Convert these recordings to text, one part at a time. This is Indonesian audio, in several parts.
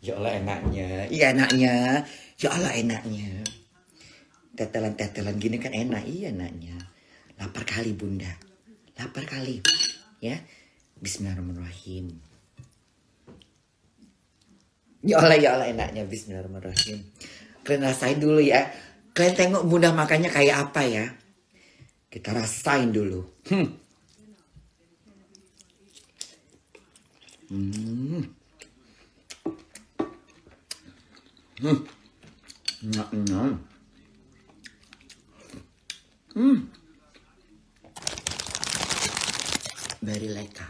Ya Allah enaknya. Iya enaknya. Ya Allah enaknya. Tetelan-tetelan gini kan enak. Iya enaknya. Lapar kali bunda. Lapar kali. Ya. Bismillahirrahmanirrahim. Ya Allah enaknya. Bismillahirrahmanirrahim. Kalian rasain dulu ya. Kalian tengok bunda makannya kayak apa ya. Kita rasain dulu. Very lekker.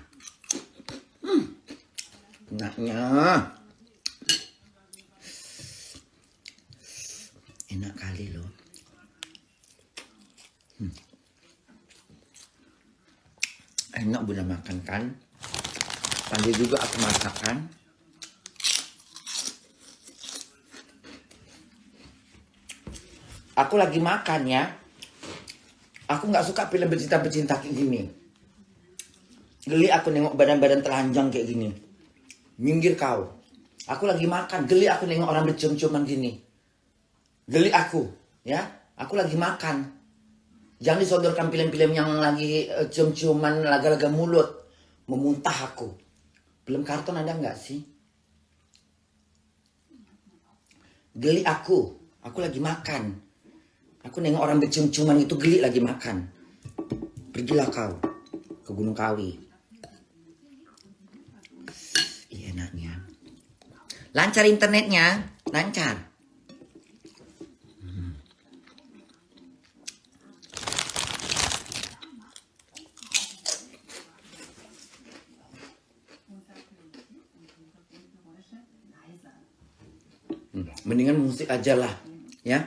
Enaknya. Enak kali loh. Enak bunda makan kan. Pandai juga aku masakan. Aku lagi makan ya. Aku nggak suka film bercinta-bercinta kayak gini. Geli aku nengok badan-badan telanjang kayak gini. Minggir kau. Aku lagi makan. Geli aku nengok orang bercium-ciuman gini. Geli aku. Ya. Aku lagi makan. Jangan disodorkan film-film yang lagi cium-ciuman laga-laga mulut. Memuntah aku. Film kartun ada nggak sih? Geli aku. Aku lagi makan. Aku nengok orang bercium-ciuman itu geli lagi makan. Pergilah kau ke Gunung Kawi. Iya enaknya. Lancar internetnya, lancar. Mendingan musik aja lah, ya.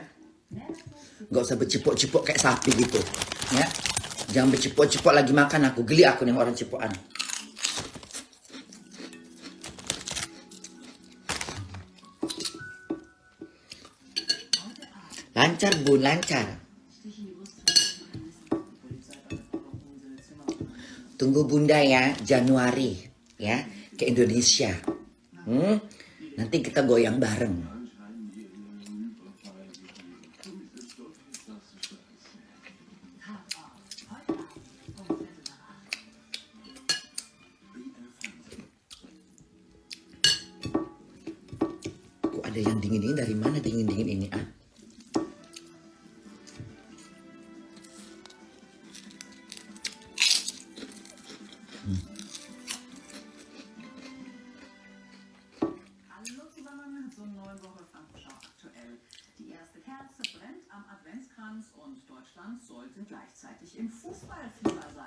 Gak usah bercipok-cipok kayak sapi gitu, ya. Jangan bercipok-cipok lagi makan aku. Geli aku nengok orang cipokan. Lancar bun, lancar. Tunggu bunda ya, Januari, ya, ke Indonesia. Nanti kita goyang bareng. Kok ada yang dingin-dingin, dari mana dingin-dingin ini ah?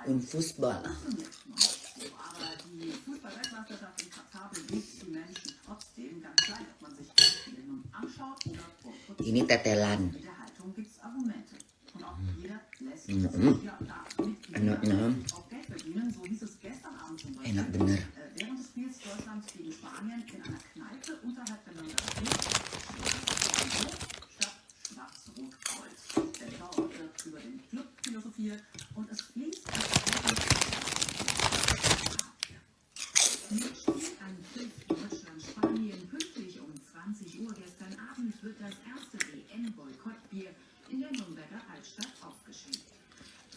Im Fußball. Aber die Fußball-Weltmeisterschaft in Katar bewegt die Menschen trotzdem ganz gleich, ob man sich Spiele nun anschaut oder boykottiert. Ini tetelan. Mit der Haltung gibt es Argumente. Und auch jeder lässt Enaknya. auch Geld verdienen. So hieß es gestern Abend zum Beispiel. Enak bener. Während des Spiels Deutschland gegen Spanien in einer Kneipe unterhalb der Londoner statt Schwarz-Rot-Gold. Der Schauer wird über den Club philosophiert und es fließt an Deutschland-Spanien pünktlich um 20 Uhr gestern Abend wird das erste WM-Boykottbier in der Nürnberger Altstadt aufgeschenkt.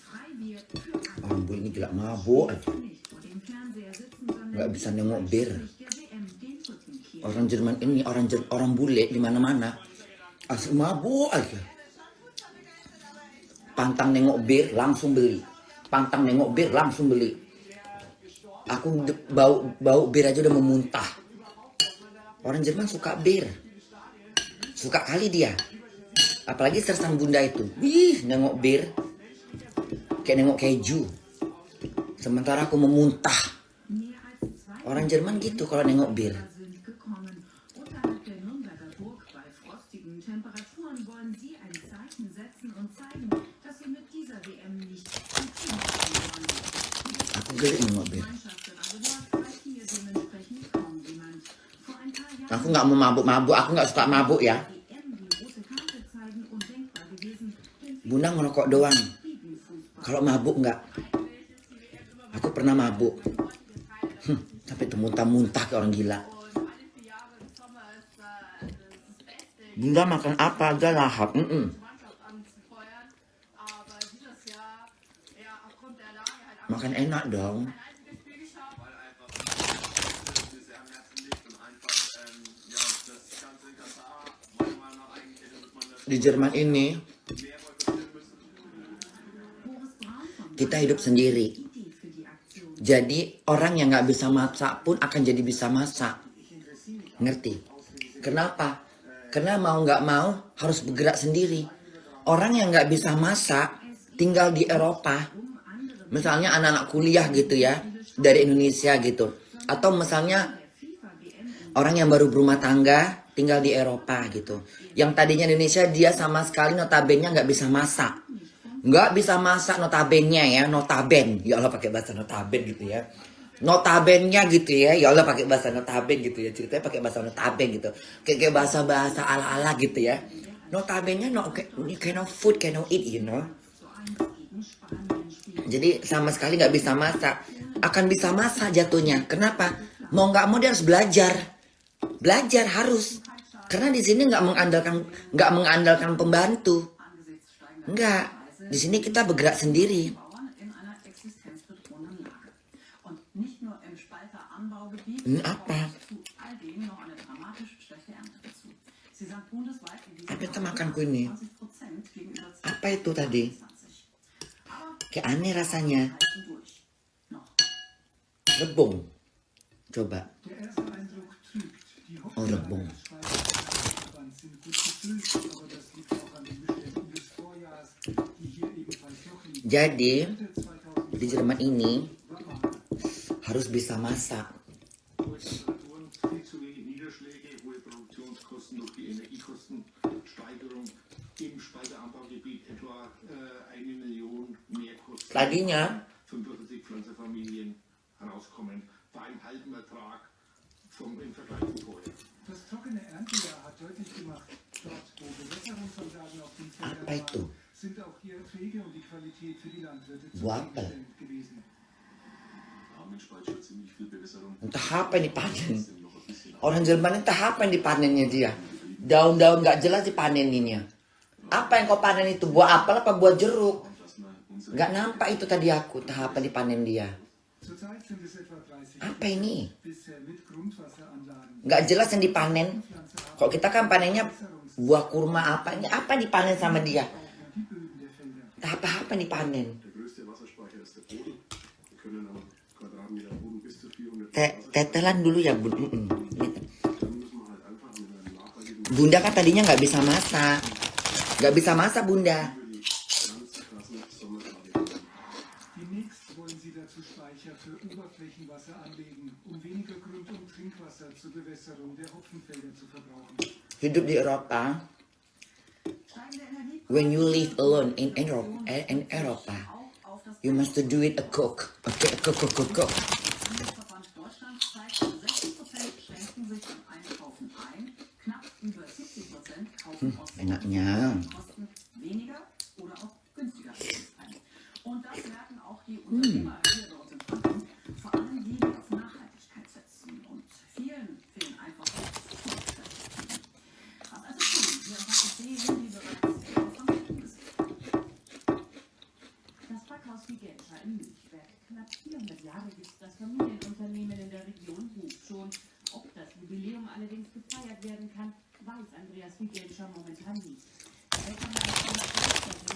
Freibier für alle. Orang bu ini gila mabuk aja. Nicht vor dem Fernseher sitzen, sondern Nggak bisa nengok bir. der WM den Rücken kehren. Orang Jerman ini, orang bule di mana-mana. Asli mabuk aja. Pantang nengok bir, langsung beli. Pantang nengok bir, langsung beli. Aku bau bir aja udah memuntah. Orang Jerman suka bir. Suka kali dia. Apalagi sersan bunda itu. Wih, nengok bir. Kayak nengok keju. Sementara aku memuntah. Orang Jerman gitu kalau nengok bir. Sind gekommen. Unterhalb der Nürnberger Burg bei frostigen Temperaturen wollen sie ein Zeichen setzen und zeigen, dass sie mit dieser WM nicht zufrieden waren. Aku geli nengok bir. Aku nggak mau mabuk-mabuk. Aku nggak suka mabuk ya. Bunda ngerokok doang. Kalau mabuk nggak. Aku pernah mabuk. Sampai itu muntah-muntah kayak orang gila. Bunda makan apa aja lahap. Makan enak dong. Di Jerman ini kita hidup sendiri. Jadi orang yang nggak bisa masak pun akan jadi bisa masak. Ngerti? Kenapa? Karena mau nggak mau harus bergerak sendiri. Orang yang nggak bisa masak tinggal di Eropa. Misalnya anak-anak kuliah gitu ya, dari Indonesia gitu. Atau misalnya orang yang baru berumah tangga tinggal di Eropa gitu. Yang tadinya Indonesia dia sama sekali notabene nggak bisa masak. Nggak bisa masak notabene ya, notaben. Ya Allah pakai bahasa notaben gitu ya. Notabennya gitu ya. Ya Allah pakai bahasa notaben gitu ya. Ceritanya pakai bahasa notaben gitu. Kayak bahasa-bahasa ala-ala gitu ya. Notabennya no kind of food, kind of eat, you know. Jadi sama sekali nggak bisa masak. Akan bisa masak jatuhnya. Kenapa? Mau nggak mau dia harus belajar. Belajar harus. Karena di sini nggak mengandalkan pembantu. Enggak. Di sini kita bergerak sendiri. Ini apa? Apa itu makanku ini? Apa itu tadi? Kayak aneh rasanya. Rebung. Coba. Oh, rebung. Jadi di Jerman ini harus bisa masak. Tadinya apa itu? Wortel. Entah apa yang dipanen. Orang Jerman entah apa yang dipanennya dia. Daun-daun gak jelas dipaneninnya. Apa yang kau panen itu? Buah apel apa buah jeruk? Gak nampak itu tadi aku. Entah apa dipanen dia. Apa ini? Gak jelas yang dipanen. Kok kita kan panennya buah kurma apa. Ini apa yang dipanen sama dia? Apa-apa yang dipanen. Tetelan dulu ya Bunda. Bunda kan tadinya nggak bisa masak. Nggak bisa masak Bunda. Hidup di Eropa. When you live alone in Eropa, you must do it a cook. Okay, cook. Enaknya.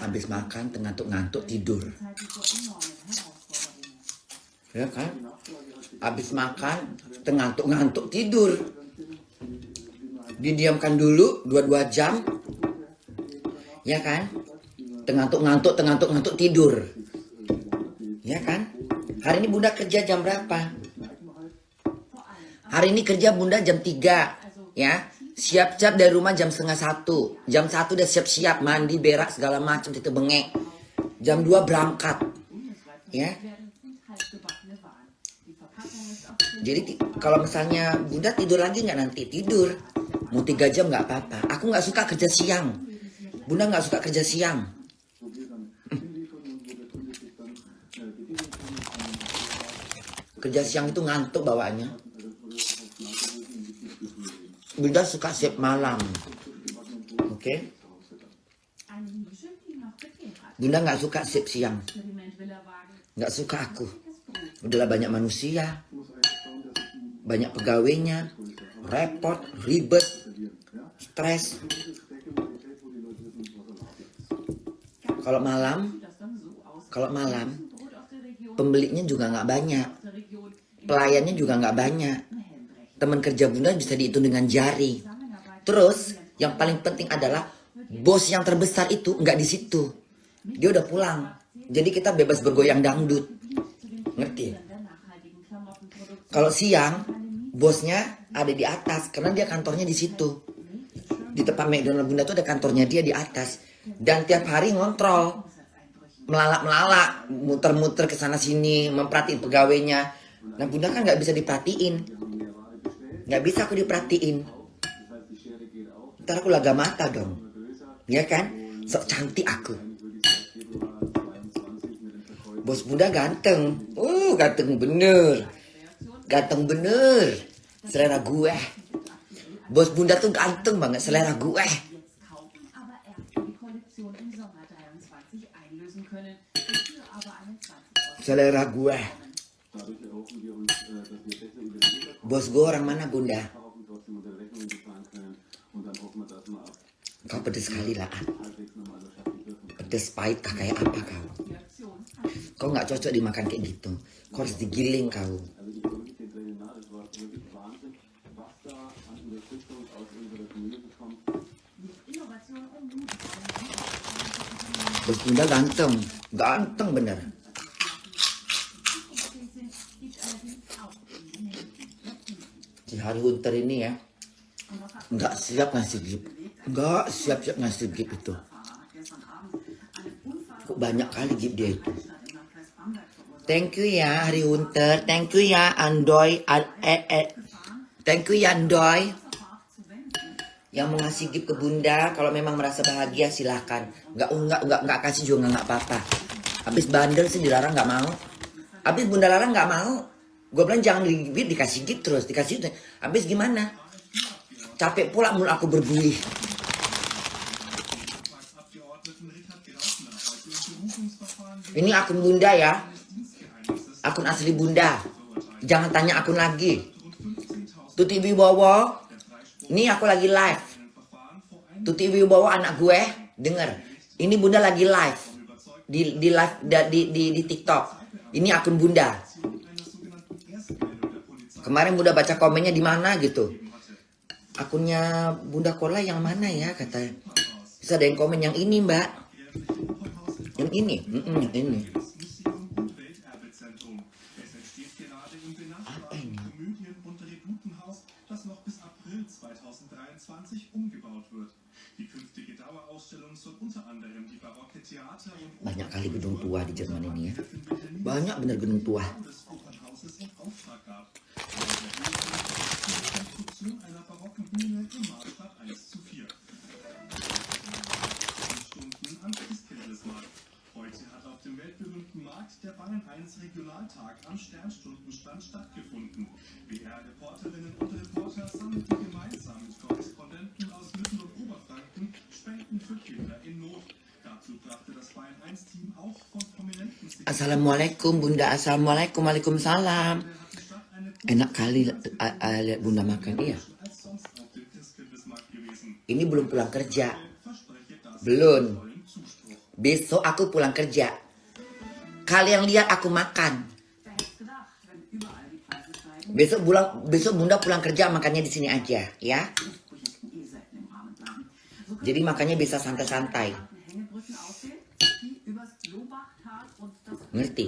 Habis makan, ngantuk-ngantuk tidur. Ya kan? Habis makan, ngantuk-ngantuk tidur. Didiamkan dulu 2 jam. Ya kan? Ngantuk-ngantuk tidur. Ya kan? Hari ini Bunda kerja jam berapa? Hari ini kerja Bunda jam 3. Ya. Siap-siap dari rumah jam 12:30. Jam 1 udah siap-siap mandi, berak segala macam itu bengek. Jam 2 berangkat. Ya. Jadi kalau misalnya Bunda tidur lagi nggak nanti? Tidur. Mau 3 jam nggak apa-apa. Aku nggak suka kerja siang. Bunda nggak suka kerja siang. Kerja siang itu ngantuk bawaannya. Bunda suka shift malam. Oke? Eine Nische, die noch gefehlt hat. Bunda nggak suka shift siang. Experimentvillerwagen. Nggak suka aku. Das Brot. Udahlah banyak manusia, banyak pegawainya, repot, ribet, stres. Kalau malam, Das dann so aus. kalau malam Brot aus der Region. pembelinya juga nggak banyak, Aus der Region. pelayannya juga nggak banyak. Helmbrecht. Teman kerja Bunda bisa dihitung dengan jari. Zusammenarbeit. Terus yang paling penting adalah bos yang terbesar itu nggak di situ. Dia udah pulang. Jadi kita bebas bergoyang dangdut. Ngerti? Der nachhaltigen Klamottenproduktion. Kalau siang bosnya ada di atas karena dia kantornya di situ. Di tempat McDonald Bunda tuh ada kantornya dia di atas. Dan tiap hari ngontrol, melalak-melalak, muter-muter ke sana sini, memperhatiin pegawainya. Nah Bunda kan nggak bisa diperhatiin, nggak bisa aku diperhatiin. Ntar aku laga mata dong. Ya kan? Sok cantik aku. Bos Bunda ganteng. Ganteng bener. Ganteng bener. Selera gue. Bos Bunda tuh ganteng banget, selera gue. Jetzt kaufen, aber erst die Kollektion im Sommer 23 einlösen können. Dafür aber eine 20 € Selera gue. Bos gue orang mana Bunda? Kau pedes sekali lah. Pedes pahit kah kayak apa kau? Kau nggak cocok dimakan kayak gitu. Kau harus digiling kau. Innovation und Mut. Bos Bunda ganteng. Ganteng bener. Gibt allerdings auch Si Hari Hunter ini ya. Nggak siap ngasih gift. Nggak siap-siap ngasih gift itu. Kok banyak kali gift dia itu. Thank you ya Hari Hunter. Thank you ya Andoy. Thank you ya Andoy. Yang mau ngasih gift ke Bunda, kalau memang merasa bahagia silahkan. Nggak kasih juga nggak apa-apa. Habis bandel sih dilarang nggak mau. Habis Bunda larang nggak mau. Gue bilang jangan dikasih gift terus, dikasih itu. Habis gimana? Capek pula mulut aku berbuih. Ini akun Bunda ya. Akun asli Bunda. Jangan tanya akun lagi. Tuti Wibowo. Ini aku lagi live. Tuti Wibowo anak gue, denger. Ini Bunda lagi live di live di TikTok. Ini akun Bunda. Kemarin Bunda baca komennya di mana gitu. Akunnya Bunda Kola yang mana ya katanya. Bisa ada yang komen yang ini Mbak. Yang ini. Yang ini. Apa ini? Das noch bis April 2023 umgebaut wird. Die künftige Dauerausstellung soll unter anderem die barocke Theater und Banyak kali gedung tua di Jerman ini ya. Banyak bener gedung tua. des Opernhauses in Auftrag gab. Die Konstruktion einer barocken Bühne im Maßstab 1:4. Stunden am Christkindlesmarkt. Heute hat auf dem weltberühmten Markt der Bayern 1 Regionaltag am Sternstundenstand stattgefunden. BR-Reporterinnen und Reporter sammelten gemeinsam mit Korrespondenten aus Mittel- und Oberfranken Spenden für Kinder in Not. Dazu brachte das Bayern 1-Team auch von Prominenten Assalamualaikum Bunda. Assalamualaikum. Waalaikumsalam. Enak kali lihat Bunda makan. Iya. als sonst auf dem Christkindlesmarkt gewesen. Ini belum pulang kerja. Verspreche das Belum. vollen Zuspruch. Besok aku pulang kerja. Kalian lihat aku makan. Wer hätte gedacht, wenn überall die Preise steigen, Besok Bunda pulang kerja makannya di sini aja, ya. Projekten selten im Rahmen bleiben. So können Jadi makannya bisa santai-santai. Hängebrücken aussehen, die übers Lobachtal und das Ngerti?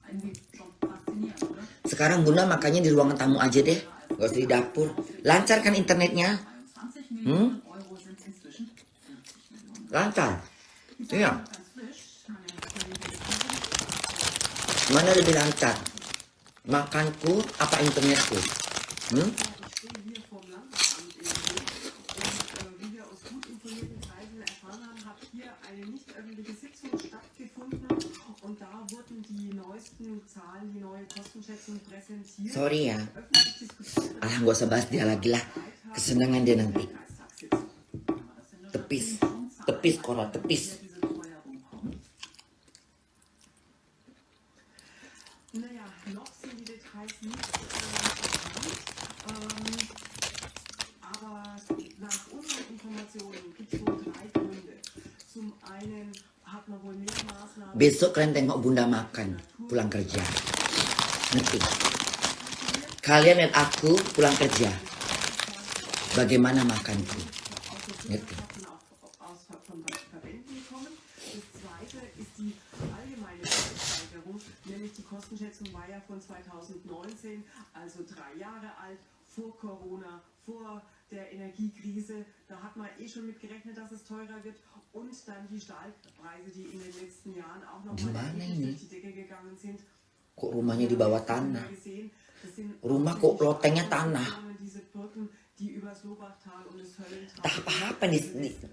irgendwie schon faszinierend, oder? Sekarang Bunda makannya di ruangan tamu aja deh. Gak usah di dapur. Lancar kan internetnya? 20 Millionen Euro sind inzwischen 50 Millionen. Lancar. Iya. Ganz frisch, meine Kollegin Mana lebih lancar? Makanku apa internetku? Ich stehe hier vom Landesamt in Berlin und wie wir aus gut informierten Kreisen erfahren haben, hat hier eine nicht öffentliche Sitzung stattgefunden und da wurden die neuesten Zahlen, die neue Kostenschätzung präsentiert. Sorry ya. Öffentlich diskutiert Alah gak usah bahas dia lagi lah. Kesenangan dia nanti. Kreistagssitzung. Tepi tepis. Tepis, Cora, tepis. diese Teuerung kommt. Naja, noch sind die Details nicht bekannt, aber nach unseren Informationen gibt es wohl 3 Gründe. Zum einen hat man wohl mehr Maßnahmen. Besok kalian tengok Bunda makan pulang kerja. Ngerti? Kalian lihat aku pulang kerja. Bagaimana makanku. Ngerti? Aus von Verbänden kommen. Das zweite ist die allgemeine Preissteigerung, nämlich die Kostenschätzung war ja von 2019, also 3 Jahre alt, vor Corona, vor der Energiekrise. Da hat man schon mit gerechnet, dass es teurer wird. Und dann die Stahlpreise, die in den letzten Jahren auch noch mal durch die Decke gegangen sind. Kok rumahnya di bawah tanah? Gesehen, das sind Rumah kok lotengnya tanah? diese Brücken, die übers Lobachtal und das Höllental Tak apa-apa nih.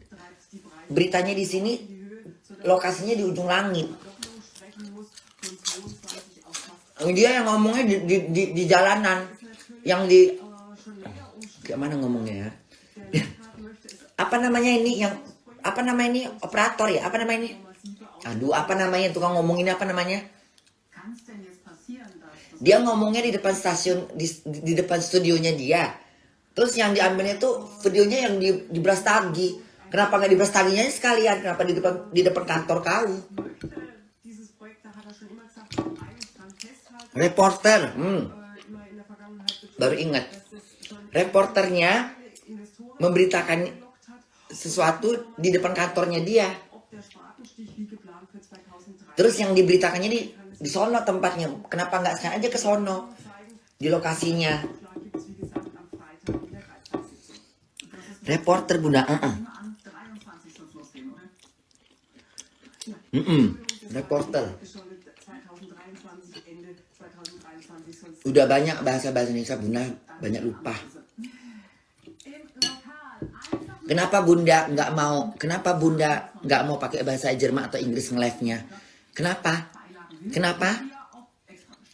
treibt die Preise Beritanya di sini in die Höhe, sodass lokasinya di ujung langit. Verdopplung sprechen muss von 22 auf fast Dia yang ngomongnya di jalanan. Yang di schon länger umstritten. kayak mana ngomongnya ya? Der Landrat möchte es Apa namanya ini yang apa namanya ini operator ya? Apa namanya ini? Aduh, apa namanya tukang ngomong ini apa namanya? Kann es denn jetzt passieren, dass das Dia ngomongnya di depan stasiun di depan studionya dia. Terus yang diambilnya tuh videonya yang di Brastagi. Kenapa nggak di Brastaginya sekalian? Kenapa di depan kantor kau? möchte dieses Projekt, da hat er schon immer gesagt, eines dran festhalten, Reporter, immer in der Vergangenheit betont, baru ingat. dass es schon Reporternya viele Investoren memberitakan gelockt hat, sesuatu di depan kantornya dia. ob der Spatenstich wie geplant für 2030 Terus yang diberitakannya di sono tempatnya. Kenapa nggak sekarang aja ke sono? zeigen. Di lokasinya. Vorschlag gibt es, wie gesagt, am Freitag in der Kreistagssitzung. Reporter Bunda, immer an 23 soll es losgehen, oder? Reporter. Geschuldet 2023, Ende 2023 soll es Udah banyak bahasa Indonesia Bunda, banyak lupa. Im Lokal einfach Kenapa Bunda nggak mau pakai bahasa Jerman atau Inggris nge-live-nya? Kenapa? Kenapa?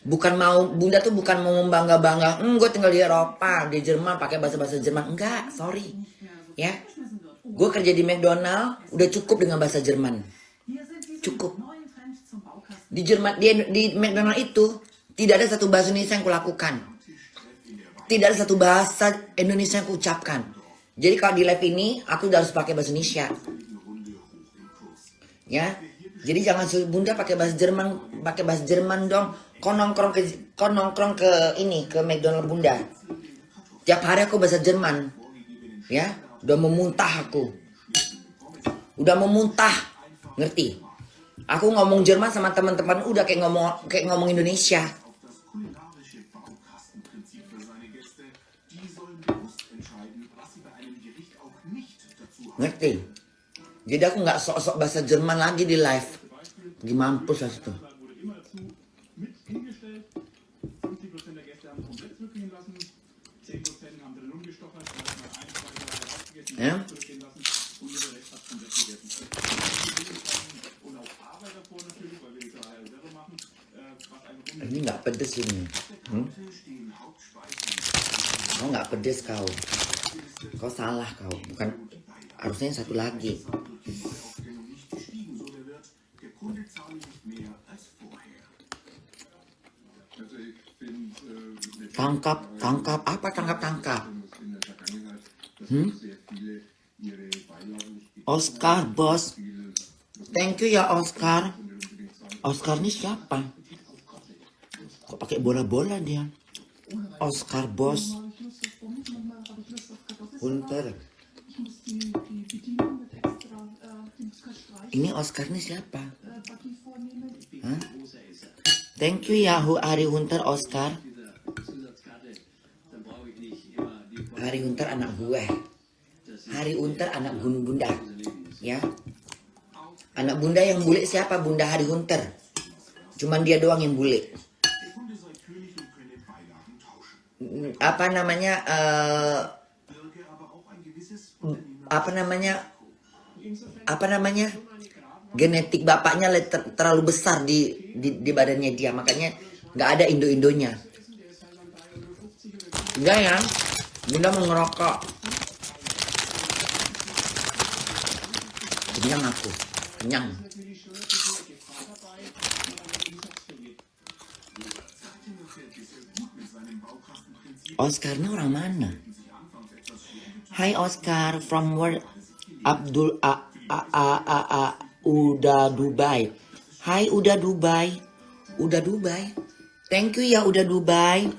Bukan mau, Bunda tuh bukan mau membangga-bangga. Gue tinggal di Eropa, di Jerman pakai bahasa Jerman. Enggak, sorry. Ya, gue kerja di McDonald, udah cukup dengan bahasa Jerman. Hier sind diese Cukup. neuen Trends zum Baukasten. Di Jerman, di McDonald itu tidak ada satu bahasa Indonesia yang kulakukan. Tidak ada satu bahasa Indonesia yang kuucapkan. Jadi kalau di live ini aku udah harus pakai bahasa Indonesia. Ya. Jadi jangan suruh Bunda pakai bahasa Jerman dong. Kau nongkrong ke ini ke McDonald Bunda. Tiap hari aku bahasa Jerman. Ya, udah memuntah aku. Udah memuntah. Ngerti? Aku ngomong Jerman sama teman-teman udah kayak ngomong Indonesia. Das kulinarische Baukastenprinzip für seine Gäste. Die sollen bewusst entscheiden, was sie bei einem Gericht auch nicht dazu haben. Ngerti? Jadi aku nggak sok-sok bahasa Jerman lagi di live. Di mampus lah situ. Wurde immerzu mit hingestellt. 50% der Gäste haben komplett zurückgehen lassen. 10% haben drin rumgestochert, vielleicht mal 1, 2, 3 rausgegessen, Ja. zurückgehen lassen und der Rest hat komplett gegessen. Und auch Arbeit davor natürlich, weil wir die Sache selber machen, was eine Runde Ini nggak pedes ini. stehen Hauptspeisen. Kau nggak pedes kau. Kau salah kau. Bukan harusnya yang satu lagi. Durch die Neuaufstellung nicht gestiegen, so der Wirt. Der Kunde zahle nicht mehr als vorher. Also ich finde, Tangkap apa tangkap. in der Vergangenheit, dass sehr viele ihre Beilagen nicht Oscar bos. Thank you ya Oscar. Oscar ini siapa? Kok pakai bola-bola dia? Oscar bos. Hunter. Ini Oscar ini siapa? Hah? Thank you ya Hari Hunter Oscar. Hari Hunter anak gue. Hari Hunter anak Bunda. Ya. Anak Bunda yang bule siapa? Bunda Hari Hunter. Cuman dia doang yang bule. Der Kunde sei König und könne Beilagen tauschen. Apa namanya? Birge aber auch ein gewisses Apa namanya? Genetik bapaknya terlalu besar di badannya dia, makanya nggak ada Indo-Indonya. Enggak ya? Bunda mau ngerokok. Kenyang aku. Kenyang. Natürlich schon eine gute Gefahr dabei, wenn man den Umsatz verliert. Robert zeigte noch bisher gut mit seinem Baukastenprinzip. Oscarnya orang mana? Sich anfangs etwas schwer Hai Oscar from where? Abdul Uda Dubai. Hai Uda Dubai. Uda Dubai. Thank you ya Uda Dubai.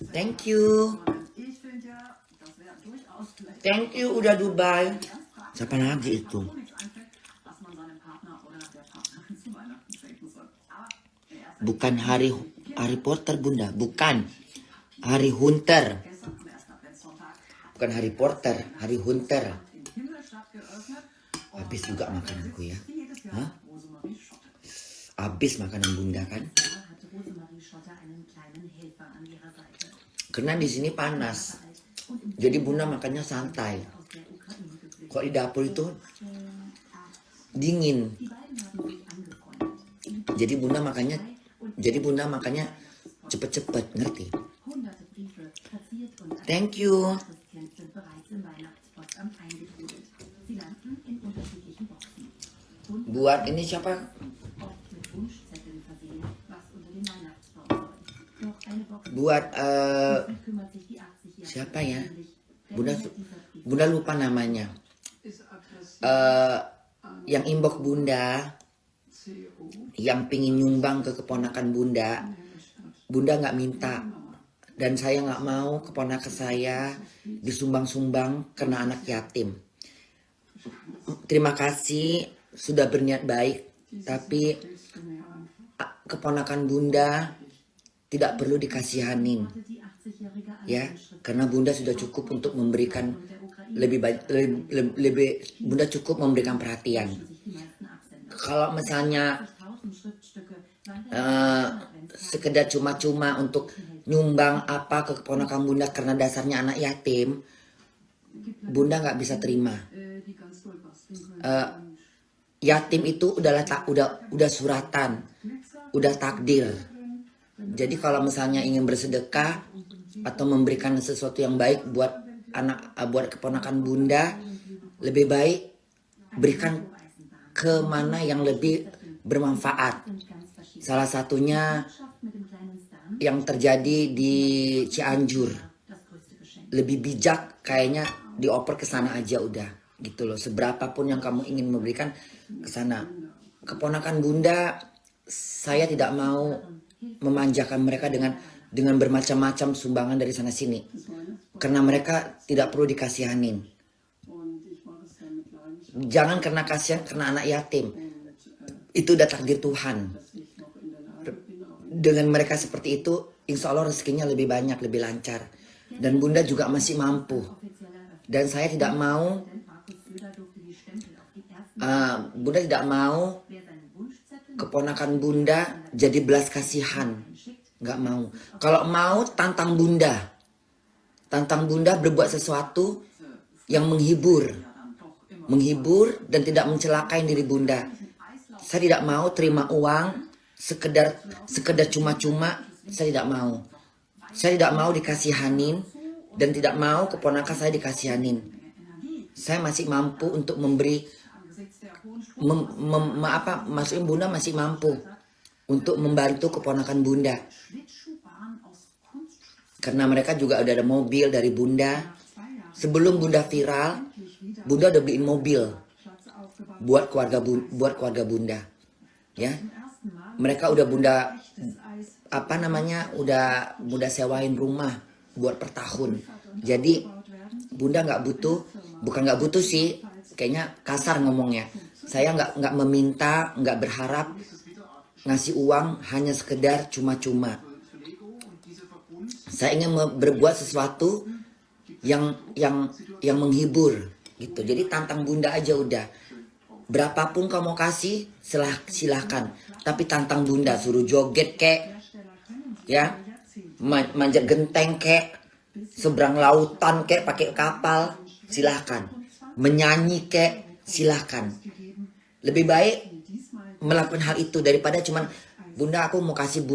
Thank you. Ich finde ja, das wäre durchaus vielleicht Thank you Uda Dubai. Siapa lagi itu? nichts einfällt, was man seinem Partner oder der Partnerin zu Weihnachten schenken soll. Aber in erster Bukan Harry Potter Bunda. Bukan. Harry Hunter. gestern am ersten Adventssonntag hat Bukan Harry Potter. Harry Hunter. in Himmelstadt geöffnet und Habis juga makananku ya. wie jedes Jahr Hah? Rosemarie Schotte. Habis makanan Bunda kan? Da hatte Rosemarie Schotter einen kleinen Helfer an ihrer Seite. Karena di sini panas. Und im Jadi Bunda makannya santai. aus der Ukraine geflüchtet. Kok di dapur itu dingin. Die beiden haben sich angefreundet. Jadi Bunda makannya cepet-cepet, ngerti? Hunderte Briefe, verziert und Thank you. Christkind sind bereits im Weihnachtspostamt eingetrudelt. Sie landen in unterschiedlichen Boxen. Und Buat ini siapa? oft mit Wunschzetteln versehen, was unter den Weihnachtsbaum soll. Doch eine Box Buat kümmert sich die 80-Jährige. siapa ya? persönlich, denn Bunda mit dieser Brief Bunda lupa namanya. Ist aggressiv. Yang inbox Bunda, CO. yang pingin nyumbang ke keponakan Bunda. Bunda nggak minta. Dan saya nggak mau keponakan saya disumbang-sumbang karena anak yatim. Terima kasih sudah berniat baik, tapi keponakan Bunda tidak perlu dikasihanin, hatte die 80-Jährige einen ya, Schritt karena Bunda sudah cukup untuk memberikan der Ukraine lebih banyak, Bunda cukup memberikan perhatian. sich die meisten Absender. Kalau misalnya 1000 Schriftstücke waren sekedar cuma-cuma untuk nyumbang apa ke keponakan Bunda karena dasarnya anak yatim, Bunda nggak bisa terima. Die ganz doll basteln können. Yatim itu udah suratan, udah takdir. Jadi kalau misalnya ingin bersedekah atau memberikan sesuatu yang baik buat buat keponakan Bunda, lebih baik berikan ke mana yang lebih bermanfaat. Salah satunya mit dem kleinen Stan yang terjadi di Cianjur. das größte Geschenk. Lebih bijak kayaknya dioper ke sana aja udah gitu loh. Seberapapun yang kamu ingin memberikan ke sana. Keponakan Bunda, saya tidak mau memanjakan mereka dengan bermacam-macam sumbangan dari sana sini. Karena mereka tidak perlu dikasihanin. Und ich mache es dann mit Leidenschaft, Jangan karena kasihan karena anak yatim. Itu udah takdir Tuhan. dass ich noch in der Lage bin, auch Dengan mereka seperti itu, insya Allah rezekinya lebih banyak, lebih lancar. Dan Bunda juga masih mampu. Offizieller Dan saya tidak mau, Öffnung Markus Söder durfte die Stempel auf die ersten Bunda tidak mau wer seinen Wunschzettel keponakan Bunda jadi belas kasihan. Nggak mau. Kalau mau, tantang Bunda. Tantang Bunda berbuat sesuatu yang menghibur. Menghibur dan tidak mencelakai diri Bunda. Saya tidak mau terima uang sekedar cuma-cuma. Saya tidak mau. Saya tidak mau dikasihanin dan tidak mau keponakan saya dikasihanin. Saya masih mampu untuk memberi angesichts der hohen maksudnya Bunda masih mampu untuk membantu keponakan Bunda. Schlittschuhbahn aus Kunststoff Karena mereka juga udah ada mobil dari Bunda. 2 Jahren Sebelum Bunda viral, Bunda udah beliin mobil Platz aufgebaut. buat keluarga Bunda. Ya. Zum ersten Mal Mereka udah Bunda echtes Eis udah Bunda sewain rumah buat per tahun. Jadi Bunda bukan nggak butuh sih, kayaknya kasar ngomongnya. Saya nggak meminta, nggak berharap ngasih uang hanya sekedar cuma-cuma. Saya ingin berbuat sesuatu yang menghibur gitu. Jadi tantang Bunda aja udah. Berapapun kamu kasih silahkan. Tapi tantang Bunda, suruh joget kek, ya, manjat genteng kek, seberang lautan kek pakai kapal, silahkan. Menyanyi kek, silahkan. Lebih baik melakukan hal itu daripada cuman Bunda aku mau kasih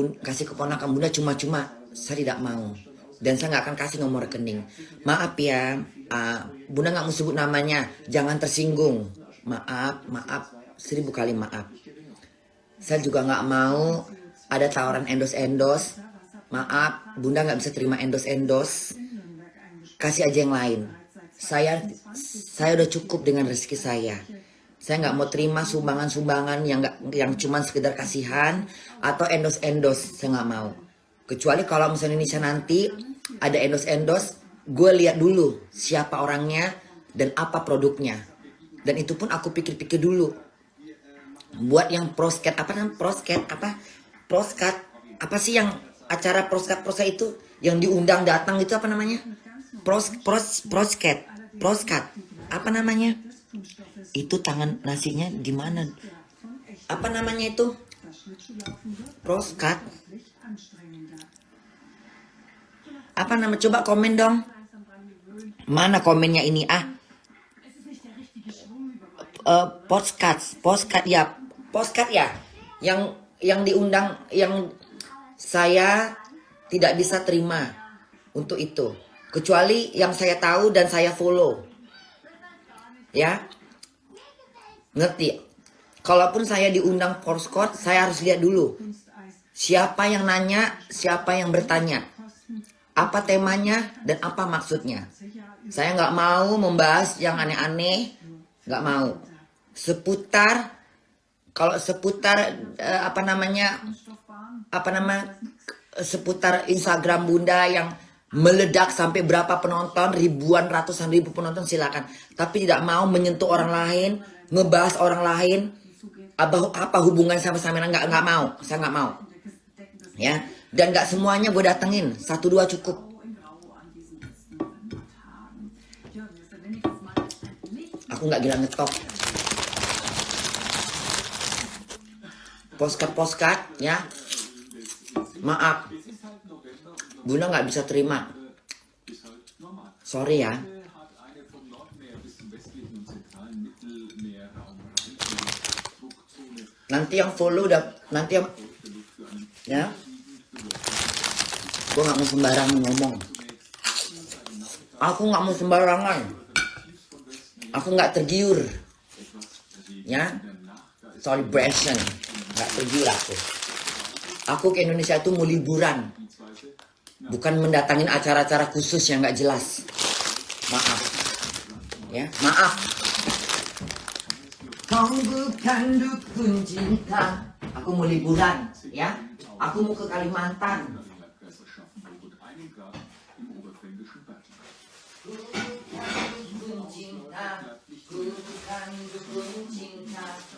keponakan Bunda cuma-cuma. Saya tidak mau. Dan saya nggak akan kasih nomor rekening. Maaf ya, Bunda nggak mau sebut namanya. Jangan tersinggung. maaf, 1000 kali maaf. Saya juga nggak mau ada tawaran endos. Maaf, Bunda nggak bisa terima endos. Kasih aja yang lain. Saya udah cukup dengan rezeki saya. Saya nggak mau terima sumbangan yang cuman sekedar kasihan atau endos. Saya nggak mau. Kecuali kalau misalnya Indonesia nanti ada endos, gue lihat dulu siapa orangnya dan apa produknya. Dan itu pun aku pikir-pikir dulu. Buat yang prosket, apa sih yang acara prosket itu yang diundang datang itu apa namanya? Prosket, apa namanya? Itu tangan nasinya gimana? Apa namanya itu? Proskat. Apa nama? Coba komen dong. Mana komennya ini? Postcard ya. Yang diundang, yang saya tidak bisa terima untuk itu. Kecuali yang saya tahu dan saya follow. Ya. Ngerti? Kalaupun saya diundang postcard, saya harus lihat dulu. Siapa yang nanya, siapa yang bertanya. Apa temanya dan apa maksudnya. Saya nggak mau membahas yang aneh-aneh. Nggak mau. Seputar seputar Instagram Bunda yang meledak sampai berapa penonton, ratusan ribu penonton, silakan. Tapi tidak mau menyentuh orang lain, ngebahas orang lain, apa hubungan sama nggak mau, saya nggak mau. Ya, dan nggak semuanya gue datengin, 1-2 cukup. Aku nggak gila ngetop. Postcard ya. Maaf, Bunda nggak bisa terima. Sorry ya. Nanti yang follow ya. Gue nggak mau sembarangan ngomong. Aku nggak mau sembarangan. Aku nggak tergiur. Ya. Celebration. Nggak tergiur aku. Aku ke Indonesia itu mau liburan. Bukan mendatangin acara-acara khusus yang nggak jelas. Maaf. Ya, maaf. Kau bukan dukun cinta. Aku mau liburan, ya. Aku mau ke Kalimantan. Dukun cinta, dukun cinta.